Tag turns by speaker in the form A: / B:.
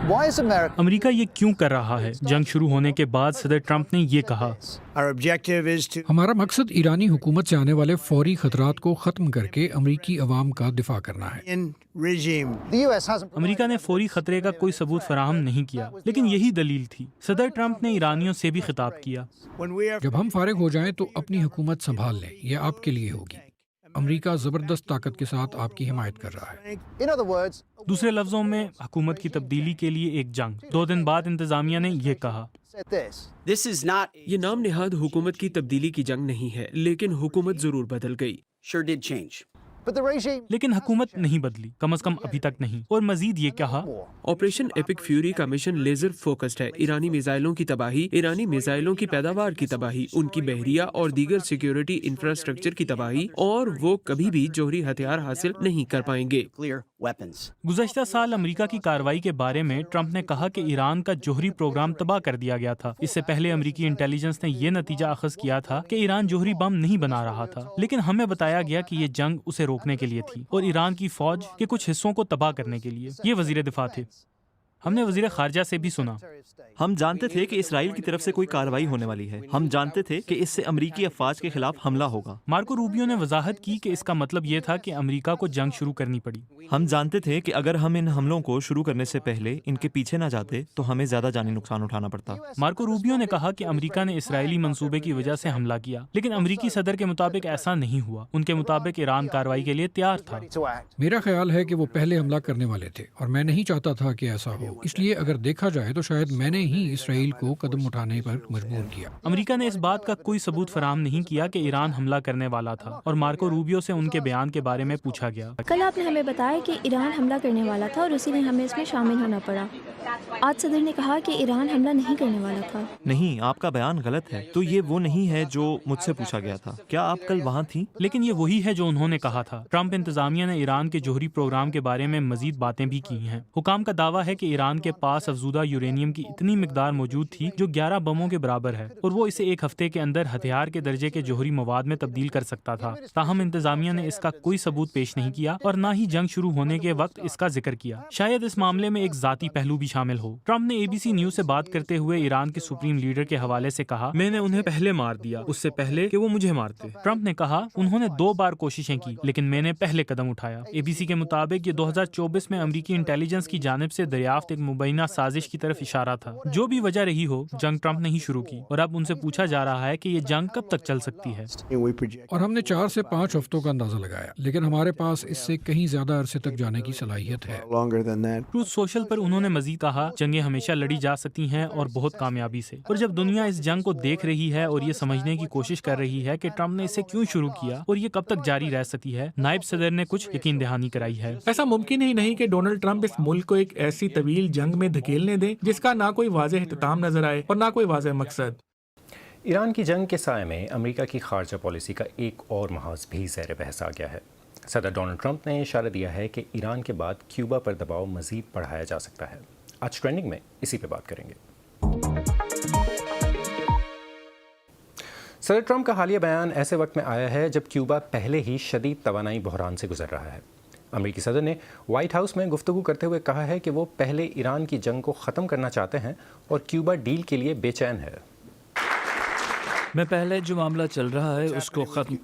A: امریکہ یہ کیوں کر رہا ہے؟ جنگ شروع ہونے کے بعد صدر ٹرمپ نے یہ کہا،
B: ہمارا مقصد ایرانی حکومت سے آنے والے فوری خطرات کو ختم کر کے امریکی عوام کا دفاع کرنا ہے۔
A: امریکہ نے فوری خطرے کا کوئی ثبوت فراہم نہیں کیا، لیکن یہی دلیل تھی۔ صدر ٹرمپ نے ایرانیوں سے بھی خطاب کیا،
B: جب ہم فارغ ہو جائیں تو اپنی حکومت سنبھال لیں، یہ آپ کے لیے ہوگی۔ امریکہ زبردست طاقت کے ساتھ آپ کی حمایت کر رہا ہے۔
A: دوسرے لفظوں میں حکومت کی تبدیلی کے لیے ایک جنگ۔ 2 دن بعد انتظامیہ نے یہ کہا،
C: یہ نام نہاد حکومت کی تبدیلی کی جنگ نہیں ہے، لیکن حکومت ضرور بدل گئی۔
A: لیکن حکومت نہیں بدلی، کم از کم ابھی تک نہیں۔ اور مزید یہ کہا،
C: آپریشن ایپک فیوری کا مشن لیزر فوکسڈ ہے، ایرانی میزائلوں کی تباہی، ایرانی میزائلوں کی پیداوار کی تباہی، ان کی بحریہ اور دیگر سیکیورٹی انفراسٹرکچر کی تباہی، اور وہ کبھی بھی جوہری ہتھیار حاصل نہیں کر پائیں گے۔
A: گزشتہ سال امریکہ کی کارروائی کے بارے میں ٹرمپ نے کہا کہ ایران کا جوہری پروگرام تباہ کر دیا گیا تھا۔ اس سے پہلے امریکی انٹیلیجنس نے یہ نتیجہ اخذ کیا تھا کہ ایران جوہری بم نہیں بنا رہا تھا، لیکن ہمیں بتایا گیا کہ یہ جنگ اسے روکنے کے لیے تھی اور ایران کی فوج کے کچھ حصوں کو تباہ کرنے کے لیے۔ یہ وزیر دفاع تھے۔ ہم نے وزیر خارجہ سے بھی سنا،
D: ہم جانتے تھے کہ اسرائیل کی طرف سے کوئی کارروائی ہونے والی ہے، ہم جانتے تھے کہ اس سے امریکی افواج کے خلاف حملہ ہوگا۔
A: مارکو روبیو نے وضاحت کی کہ اس کا مطلب یہ تھا کہ امریکہ کو جنگ شروع کرنی پڑی۔
D: ہم جانتے تھے کہ اگر ہم ان حملوں کو شروع کرنے سے پہلے ان کے پیچھے نہ جاتے تو ہمیں زیادہ جانی نقصان اٹھانا پڑتا۔
A: مارکو روبیو نے کہا کہ امریکہ نے اسرائیلی منصوبے کی وجہ سے حملہ کیا، لیکن امریکی صدر کے مطابق ایسا نہیں ہوا۔ ان کے مطابق ایران کارروائی کے لیے تیار تھا۔
B: میرا خیال ہے کہ وہ پہلے حملہ کرنے والے تھے اور میں نہیں چاہتا تھا کہ ایسا ہو، اس لیے اگر دیکھا جائے تو شاید میں نے ہی اسرائیل کو قدم اٹھانے پر مجبور کیا۔
A: امریکہ نے اس بات کا کوئی ثبوت فراہم نہیں کیا کہ ایران حملہ کرنے والا تھا، اور مارکو روبیو سے ان کے بیان کے بارے میں پوچھا گیا۔
E: کل آپ نے ہمیں بتایا کہ ایران حملہ کرنے والا تھا اور اسی لیے ہمیں اس میں شامل ہونا پڑا۔ آج صدر نے کہا کہ ایران حملہ نہیں کرنے والا تھا۔
D: نہیں، آپ کا بیان غلط ہے۔ تو یہ وہ نہیں ہے جو مجھ سے پوچھا گیا تھا۔ کیا آپ کل وہاں تھیں؟
A: لیکن یہ وہی ہے جو انہوں نے کہا تھا۔ ٹرمپ انتظامیہ نے ایران کے جوہری پروگرام کے بارے میں مزید باتیں بھی کی ہیں۔ حکام کا دعویٰ ہے کہ ایران کے پاس افزودہ یورینیم کی اتنی مقدار موجود تھی جو 11 بموں کے برابر ہے، اور وہ اسے ایک ہفتے کے اندر ہتھیار کے درجے کے جوہری مواد میں تبدیل کر سکتا تھا۔ تاہم انتظامیہ نے اس کا کوئی ثبوت پیش نہیں کیا اور نہ ہی جنگ شروع ہونے کے وقت اس کا ذکر کیا۔ شاید اس معاملے میں ایک ذاتی پہلو بھی شامل ہو۔ ٹرمپ نے ABC نیوز سے بات کرتے ہوئے ایران کے سپریم لیڈر کے حوالے سے کہا، میں نے انہیں پہلے مار دیا، اس سے پہلے کہ وہ مجھے مارتے۔ ٹرمپ نے کہا، انہوں نے 2 بار کوششیں کی، لیکن میں نے پہلے قدم اٹھایا۔ ABC کے مطابق یہ 2024 میں امریکی انٹیلیجنس کی جانب سے دریافت ایک مبینہ سازش کی طرف اشارہ تھا۔ جو بھی وجہ رہی ہو، جنگ ٹرمپ نے ہی شروع کی، اور اب ان سے پوچھا جا رہا ہے کہ یہ جنگ کب تک چل سکتی ہے۔
B: اور ہم نے 4 سے 5 ہفتوں کا اندازہ لگایا، لیکن ہمارے پاس اس سے کہیں زیادہ عرصے تک جانے کی صلاحیت ہے۔
A: ٹروتھ سوشل پر انہوں نے مزید کہا، جنگیں ہمیشہ لڑی جا سکتی ہیں اور بہت کامیابی سے، اور جب دنیا اس جنگ کو دیکھ رہی ہے اور یہ سمجھنے کی کوشش کر رہی ہے کہ ٹرمپ نے اسے کیوں شروع کیا اور یہ کب تک جاری رہ سکتی ہے، نائب صدر نے کچھ یقین دہانی کرائی ہے۔
F: ایسا ممکن ہی نہیں کہ ڈونلڈ ٹرمپ اس ملک کو ایک ایسی طویل جنگ میں دھکیلنے دیں جس کا نہ کوئی واضح اختتام نظر آئے اور نہ کوئی واضح مقصد۔
G: ایران کی جنگ کے سائے میں امریکہ کی خارجہ پالیسی کا ایک اور محاذ بھی زیر بحث آ گیا ہے۔ صدر ڈونلڈ ٹرمپ نے اشارہ دیا ہے کہ ایران کے بعد کیوبا پر دباؤ مزید بڑھایا جا سکتا ہے۔ آج ٹرینڈنگ میں اسی پہ بات کریں گے۔ صدر ٹرمپ کا حالیہ بیان ایسے وقت میں آیا ہے جب کیوبا پہلے ہی شدید توانائی بحران سے گزر رہا ہے۔ امریکی صدر نے وائٹ ہاؤس میں گفتگو کرتے ہوئے کہا ہے کہ وہ پہلے ایران کی جنگ کو ختم کرنا چاہتے ہیں اور کیوبا ڈیل کے لیے بے چین ہے۔
H: میں پہلے جو معاملہ چل رہا ہے اس کو ختم